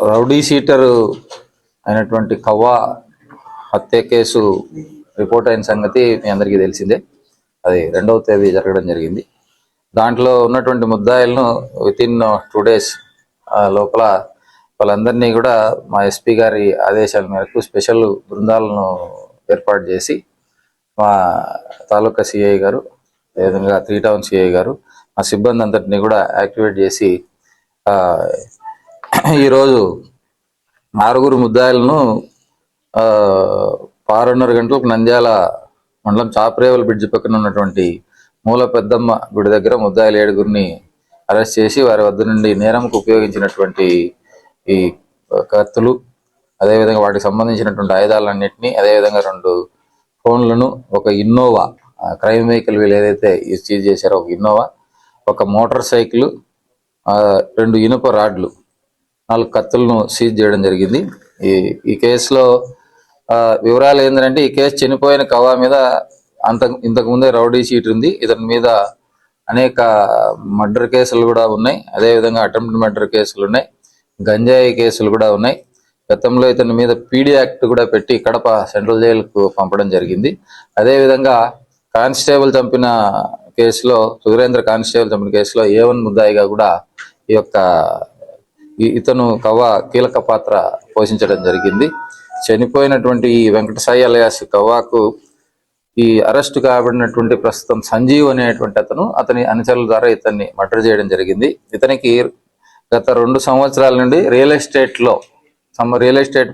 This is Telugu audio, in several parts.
రౌడీ షీటర్ అయినటువంటి కవ్వా హత్య కేసు రిపోర్ట్ అయిన సంగతి మీ అందరికీ తెలిసిందే. అది 2వ తేదీ జరగడం జరిగింది. దాంట్లో ఉన్నటువంటి ముద్దాయిలను వితిన్ 2 days లోపల వాళ్ళందరినీ కూడా మా ఎస్పీ గారి ఆదేశాల మేరకు స్పెషల్ బృందాలను ఏర్పాటు చేసి మా తాలూకా సిఐ గారు, అదేవిధంగా 3 Town సిఐ గారు, మా సిబ్బంది అంతటినీ కూడా యాక్టివేట్ చేసి ఈరోజు 6 ముద్దాయిలను 6:30 గంటలకు నంద్యాల మండలం చాపరేవల్ బ్రిడ్జ్ పక్కన ఉన్నటువంటి మూల పెద్దమ్మ గుడి దగ్గర ముద్దాయిలు 7గురిని అరెస్ట్ చేసి వారి వద్ద నుండి నేరంకు ఉపయోగించినటువంటి ఈ కత్తులు, అదేవిధంగా వాటికి సంబంధించినటువంటి ఆయుధాలన్నింటినీ, అదేవిధంగా 2 ఫోన్లను, ఒక ఇన్నోవా క్రైమ్ వెహికల్ వీళ్ళు ఏదైతే సీజ్ చేశారో ఒక ఇన్నోవా, ఒక మోటార్ సైకిల్, 2 ఇనుప రాడ్లు, 4 కత్తులను సీజ్ చేయడం జరిగింది. ఈ కేసులో వివరాలు ఏంటంటే, ఈ కేసు చనిపోయిన కవ్వా మీద ఇంతకుముందే రౌడీ షీట్ ఉంది. ఇతని మీద అనేక మర్డర్ కేసులు కూడా ఉన్నాయి, అదేవిధంగా అటెంప్ట్ మర్డర్ కేసులు ఉన్నాయి, గంజాయి కేసులు కూడా ఉన్నాయి. గతంలో ఇతని మీద పీడీ యాక్ట్ కూడా పెట్టి కడప సెంట్రల్ జైలుకు పంపడం జరిగింది. అదేవిధంగా కానిస్టేబుల్ చంపిన కేసులో, సురేంద్ర కానిస్టేబుల్ చంపిన కేసులో A1 ముద్దాయిగా కూడా ఇతను కవ్వా కీలక పాత్ర పోషించడం జరిగింది. చనిపోయినటువంటి ఈ వెంకటసాయి అలియాస్ కవ్వాకు ఈ అరెస్ట్ కాబడినటువంటి ప్రస్తుతం సంజీవ్ అనేటువంటి అతని అనుచరుల ద్వారా ఇతన్ని మర్డర్ చేయడం జరిగింది. ఇతనికి గత 2 సంవత్సరాల నుండి రియల్ ఎస్టేట్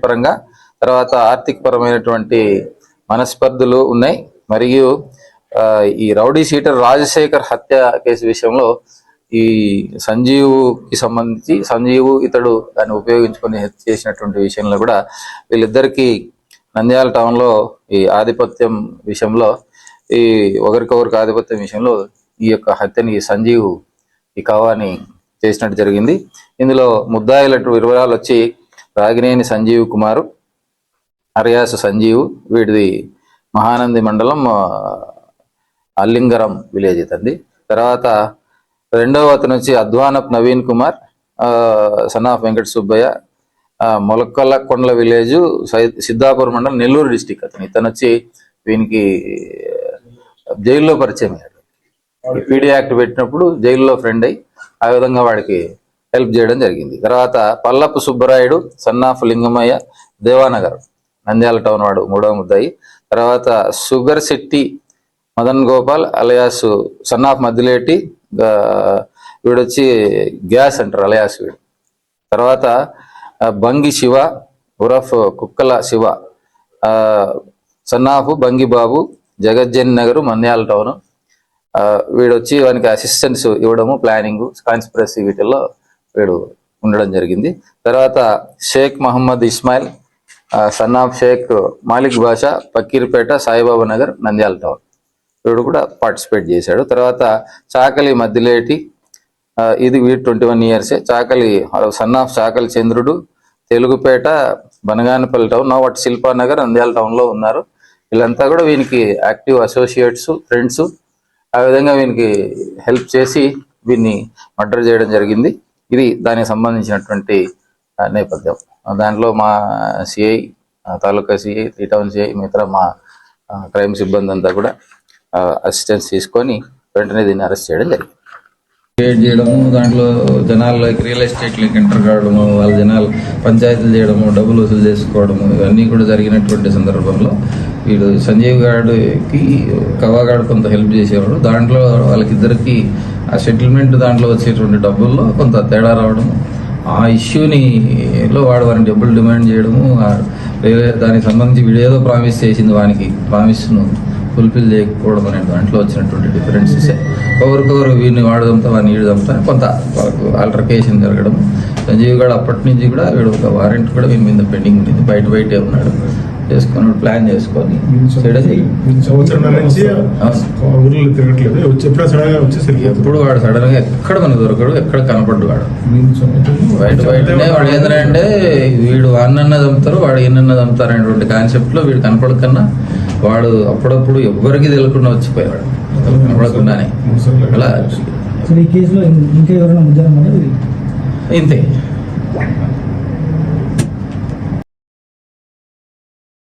పరంగా, తర్వాత ఆర్థిక పరమైనటువంటి మనస్పర్ధలు ఉన్నాయి. మరియు ఈ రౌడీ షీటర్ రాజశేఖర్ హత్య కేసు విషయంలో ఈ సంజీవ్ ఇతడు దాన్ని ఉపయోగించుకొని చేసినటువంటి విషయంలో కూడా వీళ్ళిద్దరికీ నంద్యాల టౌన్లో ఈ ఆధిపత్యం విషయంలో, ఈ ఒకరికొకరికి ఆధిపత్యం విషయంలో ఈ యొక్క హత్యని సంజీవ్ ఈ కవ్వాని చేసినట్టు జరిగింది. ఇందులో ముద్దాయిల వివరాలు వచ్చి రాగినేని సంజీవ్ కుమారు, అరియాసు సంజీవ్, వీడిది మహానంది మండలం అల్లింగరం విలేజ్ ఇతంది. తర్వాత 2వ అతను వచ్చి అద్వానప్ నవీన్ కుమార్, సన్ ఆఫ్ వెంకట సుబ్బయ్య, మొలకలకొండల విలేజ్ సిద్ధాపురం మండలం నెల్లూరు డిస్టిక్ ఇతను వచ్చి వీనికి జైల్లో పరిచయం అయ్యాడు. ఈ పీడీ యాక్ట్ పెట్టినప్పుడు జైల్లో ఫ్రెండ్ అయ్యి ఆ విధంగా వాడికి హెల్ప్ చేయడం జరిగింది. తర్వాత Pallapu Subbarayudu, son of Lingamayya, Devanagar Nandyal town వాడు 3వ ముద్దాయి. తర్వాత షుగర్ Shetty Madan Gopal alias son of Maddileti, వీడొచ్చి గ్యాస్ అంటారు అలయాస్ వీడు. తర్వాత బంగి శివ ఉరఫ్ Kukkala Shiva, son of Bangi Babu, Jagajjan Nagar Nandyal town. వీడొచ్చి వానికి అసిస్టెన్స్ ఇవ్వడము, ప్లానింగ్, కాన్స్పిరసీ వీటిల్లో వీడు ఉండడం జరిగింది. తర్వాత Sheikh Mohammed Ismail son of Sheikh Malik Basha, Pakkirpeta, Saibaba Nagar, Nandyal town. వీడు కూడా పార్టిసిపేట్ చేశాడు. తర్వాత చాకలి మద్దిలేటి, ఇది వీడు 21 years. చాకలి సన్ ఆఫ్ చాకలి చంద్రుడు, తెలుగుపేట, బనగానపల్లి టౌన్, వాటి శిల్పానగర్, నంద్యాల టౌన్లో ఉన్నారు. వీళ్ళంతా కూడా వీనికి యాక్టివ్ అసోసియేట్స్, ఫ్రెండ్స్. ఆ విధంగా వీనికి హెల్ప్ చేసి వీన్ని మర్డర్ చేయడం జరిగింది. ఇది దానికి సంబంధించినటువంటి నేపథ్యం. దాంట్లో మా సిఐ, తాలూకా సిఐ, 3 టౌన్ సిఐ, మిగతా మా క్రైమ్ సిబ్బంది అంతా కూడా అసిస్టెన్స్ తీసుకొని వెంటనే దీన్ని అరెస్ట్ చేయడం జరిగింది. క్రియేట్ చేయడము, దాంట్లో జనాల్లోకి రియల్ ఎస్టేట్లోకి ఎంటర్ కావడము, వాళ్ళ జనాలు పంచాయతీలు చేయడము, డబ్బులు వసూలు చేసుకోవడము, ఇవన్నీ కూడా జరిగినటువంటి సందర్భంలో వీడు సంజీవ్ గాడికి కవాగాడు కొంత హెల్ప్ చేసేవాడు. దాంట్లో వాళ్ళకిద్దరికి ఆ సెటిల్మెంట్ దాంట్లో వచ్చేటువంటి డబ్బుల్లో కొంత తేడా రావడము, ఆ ఇష్యూనిలో వాడిని డబ్బులు డిమాండ్ చేయడము, దానికి సంబంధించి వీడు ఏదో ప్రామిస్ చేసింది వానికి ప్రామిస్ను ఫుల్ఫిల్ చేయకపోవడం అనే దాంట్లో వచ్చినటువంటి డిఫరెన్సెస్. ఒకరికొకరు వీడిని వాడదంతా వాడిని ఈడదంతా కొంత వాళ్ళకు ఆల్టర్కేషన్ జరగడం. సంజీవ్ గారు అప్పటి నుంచి కూడా వీడు ఒక వారెంట్ కూడా వీని మీద పెండింగ్ ఉండింది, బయటే ఉన్నాడు. చేసుకొని ప్లాన్ చేసుకొని ఎప్పుడు వాడు సడన్ గా ఎక్కడ మనకు దొరకడు, ఎక్కడ కనపడ్డు వాడు. బయటనే వాడు ఏంటంటే వీడు వాడినన్నా చంపుతారు, వాడు ఈయనన్నా చంపుతారు అనేటువంటి కాన్సెప్ట్ లో వీడు కనపడకన్నా వాడు అప్పుడప్పుడు ఎవ్వరికి తెలియకుండా వచ్చిపోయాడు, కనపడకుండానే. అలా ఇంతే.